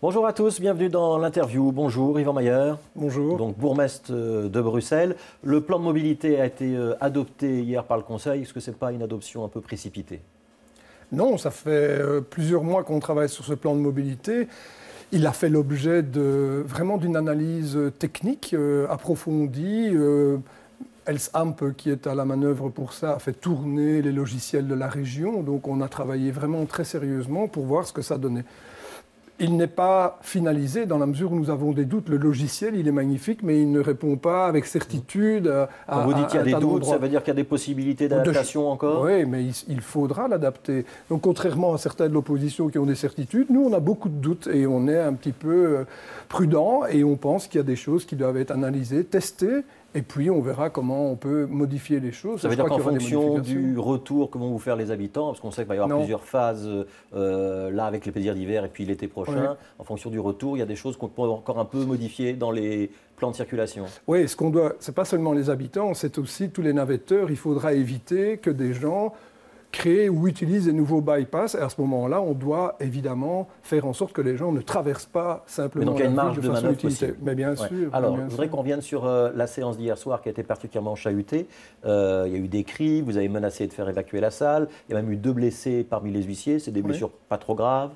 Bonjour à tous, bienvenue dans l'interview. Bonjour Yvan Mayer. Bonjour. Donc bourgmestre de Bruxelles. Le plan de mobilité a été adopté hier par le Conseil. Est-ce que ce n'est pas une adoption un peu précipitée? Non, ça fait plusieurs mois qu'on travaille sur ce plan de mobilité. Il a fait l'objet vraiment d'une analyse technique approfondie. ElsAmp, qui est à la manœuvre pour ça, a fait tourner les logiciels de la région. Donc on a travaillé vraiment très sérieusement pour voir ce que ça donnait. Il n'est pas finalisé dans la mesure où nous avons des doutes. Le logiciel, il est magnifique, mais il ne répond pas avec certitude à Quand vous dites qu'il y a des doutes, ça veut dire qu'il y a des possibilités d'adaptation encore? Oui, mais il faudra l'adapter. Donc contrairement à certains de l'opposition qui ont des certitudes, nous, on a beaucoup de doutes et on est un petit peu prudent et on pense qu'il y a des choses qui doivent être analysées, testées. Et puis, on verra comment on peut modifier les choses. Ça veut dire qu'en fonction du retour que vont vous faire les habitants, parce qu'on sait qu'il va y avoir plusieurs phases, là avec les plaisirs d'hiver et puis l'été prochain, en fonction du retour, il y a des choses qu'on peut encore un peu modifier dans les plans de circulation. Oui, c'est pas seulement les habitants, c'est aussi tous les navetteurs. Il faudra éviter que des gens créer ou utilisent des nouveaux bypass. Et à ce moment-là, on doit évidemment faire en sorte que les gens ne traversent pas simplement donc il y a une marge de manœuvre possible. Mais bien sûr. Alors, je voudrais qu'on revienne sur la séance d'hier soir qui a été particulièrement chahutée. Il y a eu des cris, vous avez menacé de faire évacuer la salle. Il y a même eu 2 blessés parmi les huissiers. C'est des blessures pas trop graves.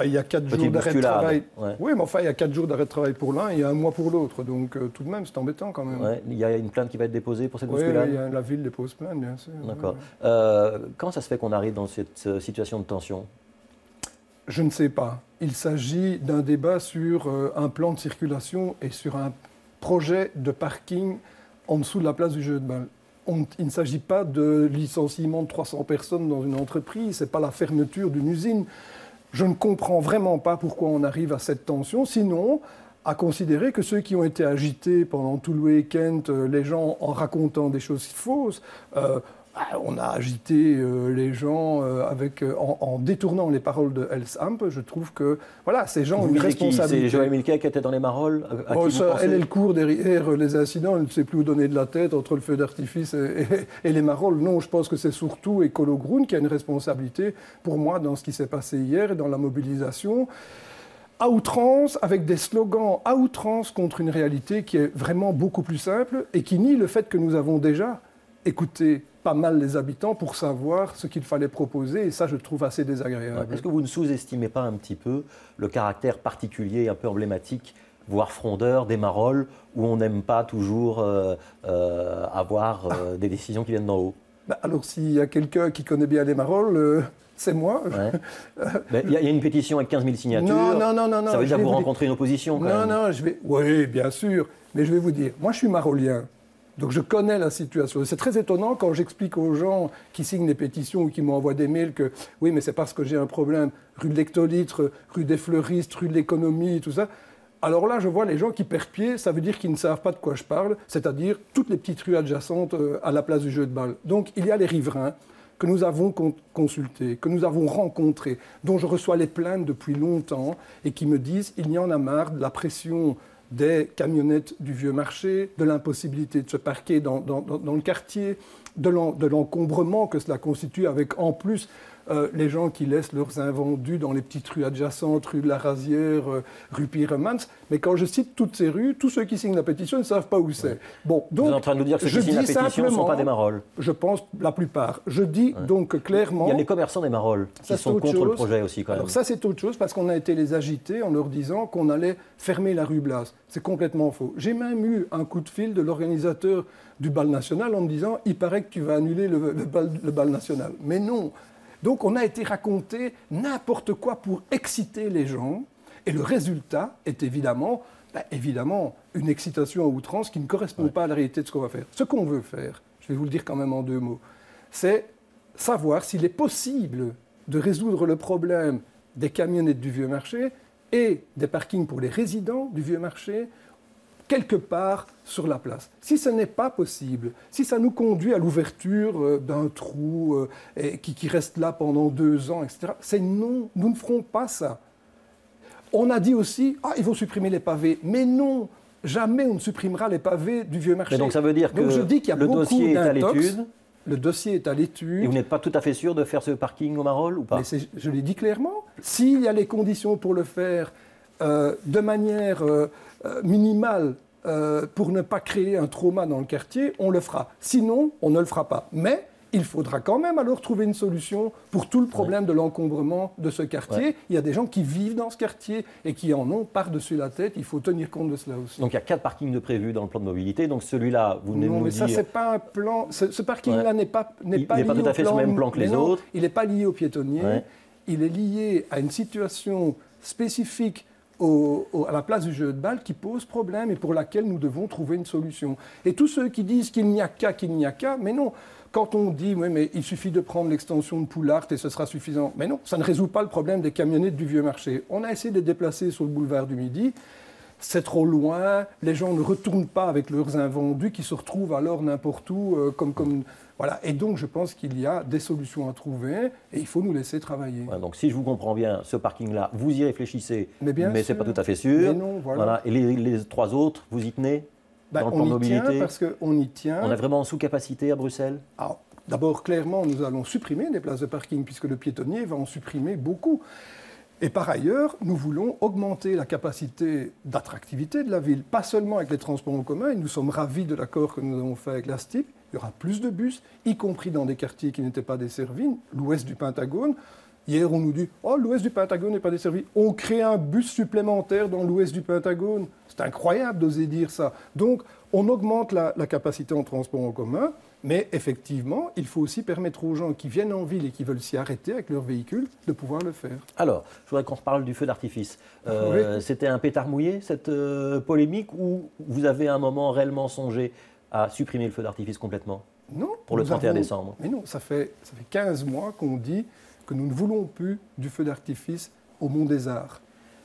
Il y a 4 jours d'arrêt de travail. Oui, mais enfin, il y a 4 jours d'arrêt de travail pour l'un et il y a 1 mois pour l'autre. Donc, tout de même, c'est embêtant quand même. Ouais, il y a une plainte qui va être déposée pour cette bousculade? Oui, la ville dépose plainte, bien sûr. D'accord. Comment ça se fait qu'on arrive dans cette situation de tension? Je ne sais pas. Il s'agit d'un débat sur un plan de circulation et sur un projet de parking en dessous de la place du jeu de balle. Il ne s'agit pas de licenciement de 300 personnes dans une entreprise, ce n'est pas la fermeture d'une usine. Je ne comprends vraiment pas pourquoi on arrive à cette tension, sinon à considérer que ceux qui ont été agités pendant tout le week-end, les gens en racontant des choses fausses, on a agité les gens en détournant les paroles de ElsAmp. Je trouve que voilà, ces gens ont une responsabilité. C'est Joël Milquet qui était dans les marolles elle est le cours derrière les incidents, elle ne sait plus où donner de la tête entre le feu d'artifice et les marolles. Non, je pense que c'est surtout Ecolo Groen qui a une responsabilité pour moi dans ce qui s'est passé hier et dans la mobilisation. À outrance, avec des slogans à outrance contre une réalité qui est vraiment beaucoup plus simple et qui nie le fait que nous avons déjà écouté pas mal les habitants pour savoir ce qu'il fallait proposer, et ça, je trouve assez désagréable. Est-ce que vous ne sous-estimez pas un petit peu le caractère particulier, un peu emblématique, voire frondeur, des marolles, où on n'aime pas toujours avoir des décisions qui viennent d'en haut? Alors, s'il y a quelqu'un qui connaît bien les marolles, c'est moi. Il y a une pétition avec 15 000 signatures. Non. Ça veut dire que vous rencontrez une opposition, quand même. Oui, bien sûr. Mais je vais vous dire, moi, je suis marolien. Donc je connais la situation. C'est très étonnant quand j'explique aux gens qui signent des pétitions ou qui m'envoient des mails que oui, mais c'est parce que j'ai un problème rue de l'Hectolitre, rue des Fleuristes, rue de l'Économie, tout ça. Alors là, je vois les gens qui perdent pied, ça veut dire qu'ils ne savent pas de quoi je parle, c'est-à-dire toutes les petites rues adjacentes à la place du jeu de balle. Donc il y a les riverains que nous avons consultés, que nous avons rencontrés, dont je reçois les plaintes depuis longtemps et qui me disent il y en a marre de la pression des camionnettes du vieux marché, de l'impossibilité de se parquer dans le quartier, de l'encombrement que cela constitue avec en plus les gens qui laissent leurs invendus dans les petites rues adjacentes, rue de la Rasière, rue Piremans. Mais quand je cite toutes ces rues, tous ceux qui signent la pétition ne savent pas où c'est. Bon, donc, vous êtes en train de nous dire que ceux qui signent la pétition ne sont pas des marolles? Je pense la plupart. Je dis donc clairement... Il y a les commerçants des marolles qui sont contre le projet aussi, quand même. Alors ça, c'est autre chose, parce qu'on a été les agiter en leur disant qu'on allait fermer la rue Blas. C'est complètement faux. J'ai même eu un coup de fil de l'organisateur du bal national en me disant « il paraît que tu vas annuler le bal national ». Mais non. Donc on a été raconter n'importe quoi pour exciter les gens. Et le résultat est évidemment une excitation à outrance qui ne correspond pas à la réalité de ce qu'on va faire. Ce qu'on veut faire, je vais vous le dire quand même en 2 mots, c'est savoir s'il est possible de résoudre le problème des camionnettes du vieux marché et des parkings pour les résidents du vieux marché quelque part sur la place. Si ce n'est pas possible, si ça nous conduit à l'ouverture d'un trou qui reste là pendant 2 ans, etc., c'est non, nous ne ferons pas ça. On a dit aussi, il faut supprimer les pavés. Mais non, jamais on ne supprimera les pavés du vieux marché. Mais donc ça veut dire que le dossier est à l'étude. Le dossier est à l'étude. Et vous n'êtes pas tout à fait sûr de faire ce parking au Marolles ou pas? Mais je l'ai dit clairement. S'il y a les conditions pour le faire, de manière minimale pour ne pas créer un trauma dans le quartier, on le fera. Sinon, on ne le fera pas. Mais il faudra quand même alors trouver une solution pour tout le problème de l'encombrement de ce quartier. Ouais. Il y a des gens qui vivent dans ce quartier et qui en ont par-dessus la tête. Il faut tenir compte de cela aussi. Donc il y a 4 parkings de prévus dans le plan de mobilité. Donc celui-là, vous venez de nous dire... Non, mais ça, c'est pas un plan... Ce parking-là n'est pas lié au plan... Il n'est pas tout à fait sur le même plan que les autres. Il n'est pas lié aux piétonniers. Ouais. Il est lié à une situation spécifique à la place du jeu de balle qui pose problème et pour laquelle nous devons trouver une solution. Et tous ceux qui disent qu'il n'y a qu'à, mais non. Quand on dit, oui, mais il suffit de prendre l'extension de Poulart et ce sera suffisant. Mais non, ça ne résout pas le problème des camionnettes du Vieux Marché. On a essayé de les déplacer sur le boulevard du Midi. C'est trop loin. Les gens ne retournent pas avec leurs invendus qui se retrouvent alors n'importe où. Voilà. Et donc, je pense qu'il y a des solutions à trouver et il faut nous laisser travailler. Ouais, donc, si je vous comprends bien, ce parking-là, vous y réfléchissez, mais ce n'est pas tout à fait sûr. Mais non, voilà. Et les 3 autres, vous y tenez dans le plan de mobilité? On y tient parce qu'on y tient. On est vraiment en sous-capacité à Bruxelles? D'abord, clairement, nous allons supprimer des places de parking puisque le piétonnier va en supprimer beaucoup. Et par ailleurs, nous voulons augmenter la capacité d'attractivité de la ville, pas seulement avec les transports en commun, et nous sommes ravis de l'accord que nous avons fait avec la STIP. Il y aura plus de bus, y compris dans des quartiers qui n'étaient pas desservis, l'ouest du Pentagone. Hier, on nous dit « Oh, l'ouest du Pentagone n'est pas desservi. » On crée un bus supplémentaire dans l'ouest du Pentagone. C'est incroyable d'oser dire ça. Donc, on augmente la capacité en transport en commun, mais effectivement, il faut aussi permettre aux gens qui viennent en ville et qui veulent s'y arrêter avec leur véhicule de pouvoir le faire. Alors, je voudrais qu'on reparle du feu d'artifice. Oui. C'était un pétard mouillé, cette polémique, ou vous avez à un moment réellement songé à supprimer le feu d'artifice complètement? Non. Pour le 31 décembre. Mais non, ça fait 15 mois qu'on dit que nous ne voulons plus du feu d'artifice au Mont des Arts.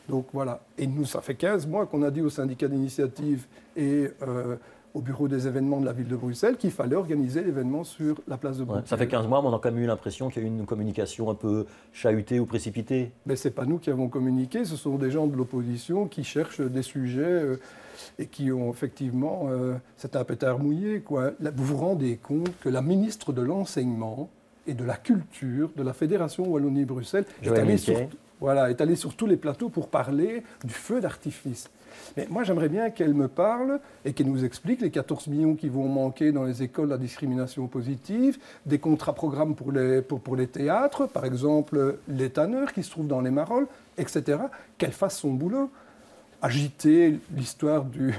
Donc voilà. Et nous, ça fait 15 mois qu'on a dit au syndicat d'initiative et au bureau des événements de la ville de Bruxelles qu'il fallait organiser l'événement sur la place de Bruxelles. Ça fait 15 mois, mais on a quand même eu l'impression qu'il y a eu une communication un peu chahutée ou précipitée. Mais ce n'est pas nous qui avons communiqué, ce sont des gens de l'opposition qui cherchent des sujets et qui ont effectivement... c'est un pétard mouillé, quoi. Vous vous rendez compte que la ministre de l'Enseignement et de la Culture de la Fédération Wallonie-Bruxelles est allée sur tous les plateaux pour parler du feu d'artifice. Mais moi, j'aimerais bien qu'elle me parle et qu'elle nous explique les 14 millions qui vont manquer dans les écoles à discrimination positive, des contrats programmes pour les théâtres, par exemple les tanneurs qui se trouvent dans les Marolles, etc. Qu'elle fasse son boulot. Agiter l'histoire du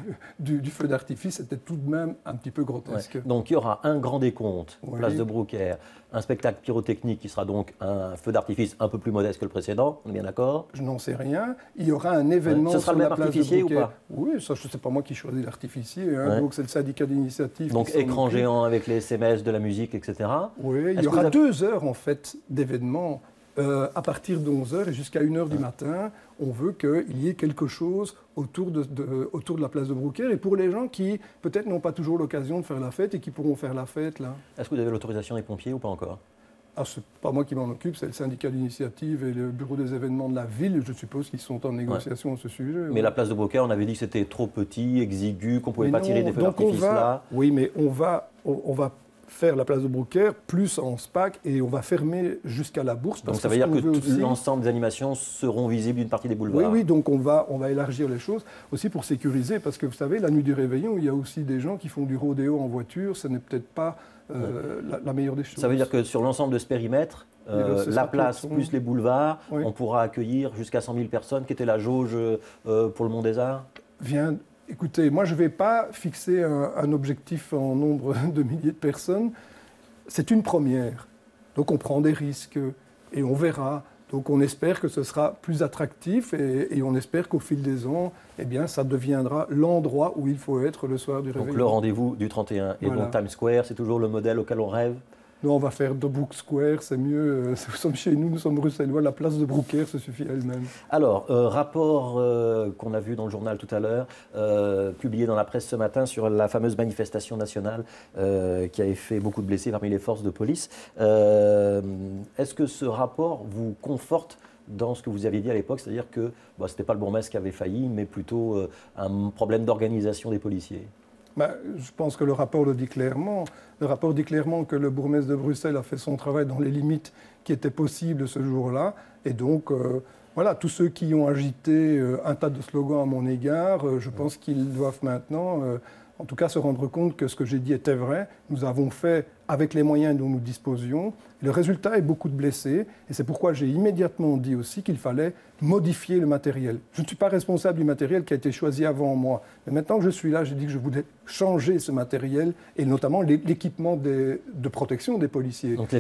feu d'artifice, c'était tout de même un petit peu grotesque. Ouais. Donc il y aura un grand décompte, place de Brouckère, un spectacle pyrotechnique qui sera donc un feu d'artifice un peu plus modeste que le précédent, on est bien d'accord? Je n'en sais rien. Il y aura un événement sur la place de Brouckère. Ou pas? Oui, ça, ce n'est pas moi qui choisis l'artificier, donc c'est le syndicat d'initiative. Donc écran géant avec les SMS, de la musique, etc. Oui, il y aura 2 heures en fait d'événements. À partir de 11h et jusqu'à 1h du matin, on veut qu'il y ait quelque chose autour de la place de Brouckère. Et pour les gens qui, peut-être, n'ont pas toujours l'occasion de faire la fête et qui pourront faire la fête, là. Est-ce que vous avez l'autorisation des pompiers ou pas encore? Ce n'est pas moi qui m'en occupe, c'est le syndicat d'initiative et le bureau des événements de la ville. Je suppose qu'ils sont en négociation à ce sujet. Mais la place de Brouckère, on avait dit que c'était trop petit, exigu, qu'on ne pouvait pas tirer des feux d'artifice là. Oui, mais on va faire la place de Brouckère plus en SPAC et on va fermer jusqu'à la Bourse. Donc ça veut dire que l'ensemble des animations seront visibles d'une partie des boulevards. Oui, donc on va élargir les choses aussi pour sécuriser, parce que vous savez, la nuit du réveillon, il y a aussi des gens qui font du rodéo en voiture, ce n'est peut-être pas la meilleure des choses. Ça veut dire que sur l'ensemble de ce périmètre, la place plus les boulevards, on pourra accueillir jusqu'à 100 000 personnes, qui était la jauge pour le Mont des Arts? Écoutez, moi je ne vais pas fixer un objectif en nombre de milliers de personnes. C'est une première. Donc on prend des risques et on verra. Donc on espère que ce sera plus attractif et on espère qu'au fil des ans, eh bien, ça deviendra l'endroit où il faut être le soir du réveillon. Donc le rendez-vous du 31. Et donc Times Square, c'est toujours le modèle auquel on rêve? Non, on va faire de Brook Square, c'est mieux. Nous sommes chez nous sommes bruxellois, la place de Brouckère se suffit elle-même. Alors, rapport qu'on a vu dans le journal tout à l'heure, publié dans la presse ce matin sur la fameuse manifestation nationale qui avait fait beaucoup de blessés parmi les forces de police. Est-ce que ce rapport vous conforte dans ce que vous aviez dit à l'époque, c'est-à-dire que ce n'était pas le bourgmestre qui avait failli, mais plutôt un problème d'organisation des policiers? Je pense que le rapport le dit clairement. Le rapport dit clairement que le bourgmestre de Bruxelles a fait son travail dans les limites qui étaient possibles ce jour-là. Et donc, Voilà, tous ceux qui ont agité un tas de slogans à mon égard, je pense qu'ils doivent maintenant, en tout cas, se rendre compte que ce que j'ai dit était vrai. Nous avons fait avec les moyens dont nous disposions. Le résultat est beaucoup de blessés, et c'est pourquoi j'ai immédiatement dit aussi qu'il fallait modifier le matériel. Je ne suis pas responsable du matériel qui a été choisi avant moi. Mais maintenant que je suis là, j'ai dit que je voulais changer ce matériel, et notamment l'équipement de protection des policiers. Donc les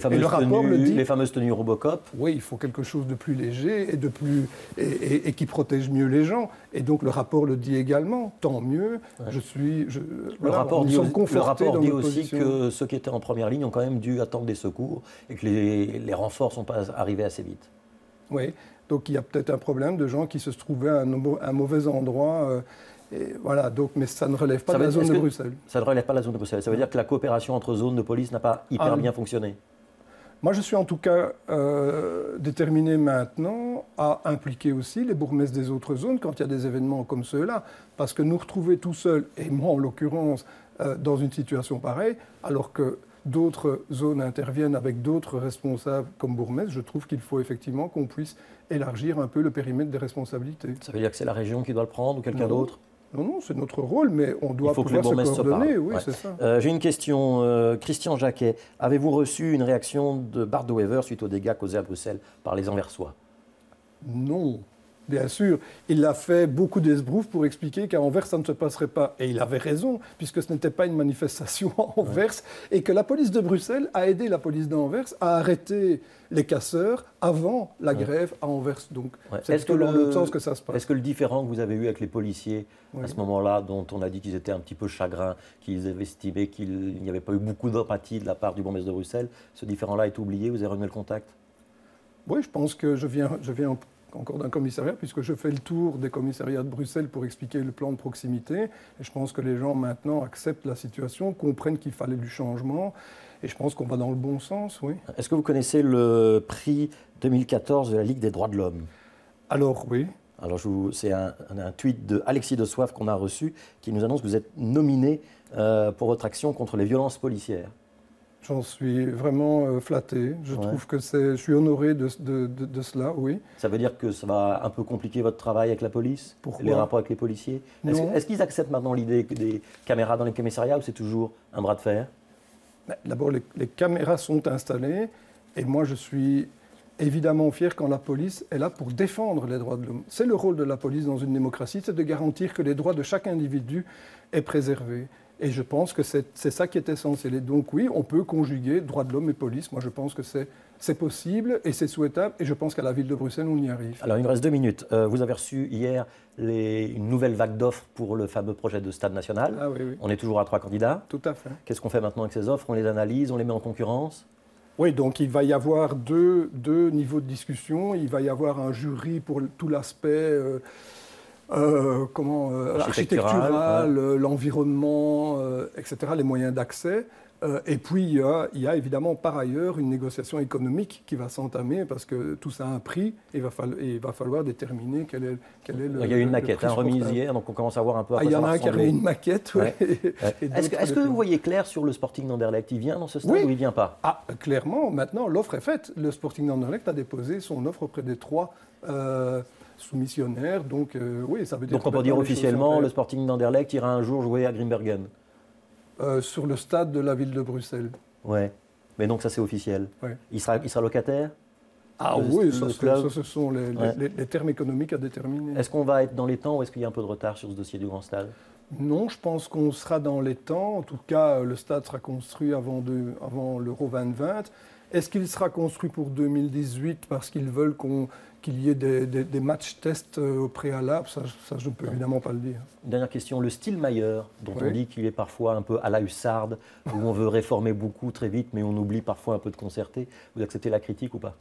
fameuses tenues Robocop. Oui, il faut quelque chose de plus léger et qui protège mieux les gens. Et donc le rapport le dit également, tant mieux. Ouais. Le rapport dit aussi que ceux qui étaient en première ligne ont quand même dû attendre des secours et que les renforts ne sont pas arrivés assez vite. Oui, donc il y a peut-être un problème de gens qui se trouvaient à un mauvais endroit. Et voilà, donc, mais ça ne relève pas de la zone de Bruxelles. Ça ne relève pas de la zone de Bruxelles. Ça veut dire que la coopération entre zones de police n'a pas hyper bien fonctionné. Moi, je suis en tout cas déterminé maintenant à impliquer aussi les bourgmestres des autres zones quand il y a des événements comme ceux-là. Parce que nous retrouver tout seuls, et moi en l'occurrence, dans une situation pareille, alors que d'autres zones interviennent avec d'autres responsables comme bourgmestre, je trouve qu'il faut effectivement qu'on puisse élargir un peu le périmètre des responsabilités. Ça veut dire que c'est la région qui doit le prendre ou quelqu'un d'autre ? Non, c'est notre rôle, mais on doit pouvoir se coordonner. Oui, c'est ça. J'ai une question. Christian Jacquet, avez-vous reçu une réaction de Bart de Wever suite aux dégâts causés à Bruxelles par les Anversois ? Non. Bien sûr, il a fait beaucoup d'esbroufs pour expliquer qu'à Anvers, ça ne se passerait pas. Et il avait raison, puisque ce n'était pas une manifestation à Anvers, et que la police de Bruxelles a aidé la police d'Anvers à arrêter les casseurs avant la grève à Anvers. Donc, c'est dans l'autre sens que ça se passe. Est-ce que le différend que vous avez eu avec les policiers à ce moment-là, dont on a dit qu'ils étaient un petit peu chagrins, qu'ils avaient estimé qu'il n'y avait pas eu beaucoup d'empathie de la part du bourgmestre de Bruxelles, ce différend-là est oublié, vous avez renoué le contact ? Oui, je pense que je viens encore d'un commissariat, puisque je fais le tour des commissariats de Bruxelles pour expliquer le plan de proximité. Et je pense que les gens maintenant acceptent la situation, comprennent qu'il fallait du changement. Et je pense qu'on va dans le bon sens, oui. Est-ce que vous connaissez le prix 2014 de la Ligue des droits de l'homme ? Alors, oui. Alors, c'est un tweet de Alexis de Soif qu'on a reçu, qui nous annonce que vous êtes nominé pour votre action contre les violences policières. J'en suis vraiment flatté. Je trouve que je suis honoré de cela, oui. Ça veut dire que ça va un peu compliquer votre travail avec la police ? Pourquoi ? Les rapports avec les policiers ? Est-ce qu'ils acceptent maintenant l'idée des caméras dans les commissariats ou c'est toujours un bras de fer ? D'abord, les caméras sont installées et moi je suis évidemment fier quand la police est là pour défendre les droits de l'homme. C'est le rôle de la police dans une démocratie, c'est de garantir que les droits de chaque individu est préservé. Et je pense que c'est ça qui est essentiel. Et donc oui, on peut conjuguer droits de l'homme et police. Moi, je pense que c'est possible et c'est souhaitable. Et je pense qu'à la ville de Bruxelles, on y arrive. Alors, il nous reste 2 minutes. Vous avez reçu hier une nouvelle vague d'offres pour le fameux projet de stade national. Ah, oui. On est toujours à 3 candidats. Tout à fait. Qu'est-ce qu'on fait maintenant avec ces offres ? On les analyse, on les met en concurrence ? Oui, donc il va y avoir deux niveaux de discussion. Il va y avoir un jury pour tout l'aspect... architectural, l'environnement, etc., les moyens d'accès. Et puis, il y a évidemment par ailleurs une négociation économique qui va s'entamer parce que tout ça a un prix et il va falloir déterminer quel est le Il y a une maquette, un remise hier, donc on commence à voir un peu à quoi ça ça va ressembler. Il y en a un qui a remis une maquette, oui. Est-ce que vous voyez clair sur le Sporting d'Anderlecht ? Il vient dans ce stade ou il ne vient pas ? Ah, clairement, maintenant, l'offre est faite. Le Sporting d'Anderlecht a déposé son offre auprès des 3... soumissionnaire, donc oui, ça veut dire... Donc on peut dire officiellement, le Sporting d'Anderlecht ira un jour jouer à Grimbergen sur le stade de la ville de Bruxelles. Ouais, mais donc ça c'est officiel. Ouais. Il sera locataire ? Ah oui, ça ce sont les termes économiques à déterminer. Est-ce qu'on va être dans les temps ou est-ce qu'il y a un peu de retard sur ce dossier du grand stade ? Non, je pense qu'on sera dans les temps. En tout cas, le stade sera construit avant l'Euro 2020. Est-ce qu'il sera construit pour 2018 parce qu'ils veulent qu'il y ait des matchs tests au préalable? Ça, je ne peux évidemment pas le dire. Dernière question, le style Mailleur, dont on dit qu'il est parfois un peu à la hussarde, où on veut réformer beaucoup très vite, mais on oublie parfois un peu de concerter. Vous acceptez la critique ou pas?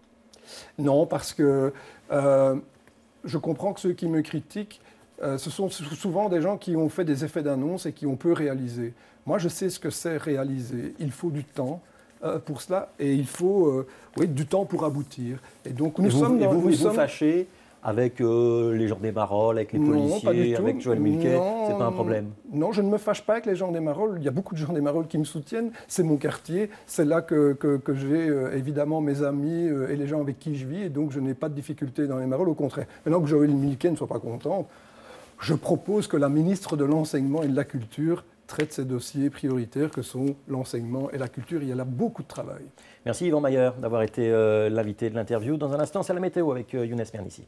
Non, parce que je comprends que ceux qui me critiquent, ce sont souvent des gens qui ont fait des effets d'annonce et qui ont peu réalisé. Moi, je sais ce que c'est réaliser. Il faut du temps pour cela et il faut du temps pour aboutir. Et donc, vous fâchez avec les gens des Marolles, avec les policiers, avec Joël Milquet, c'est pas un problème? Non, je ne me fâche pas avec les gens des Marolles. Il y a beaucoup de gens des Marolles qui me soutiennent. C'est mon quartier. C'est là que j'ai évidemment mes amis et les gens avec qui je vis. Et donc, je n'ai pas de difficulté dans les Marolles. Au contraire. Maintenant que Joël Milquet ne soit pas content, je propose que la ministre de l'Enseignement et de la Culture traite ces dossiers prioritaires que sont l'enseignement et la culture. Il y a là beaucoup de travail. Merci Yvan Mayer d'avoir été l'invité de l'interview. Dans un instant, c'est la météo avec Younes Mernissi.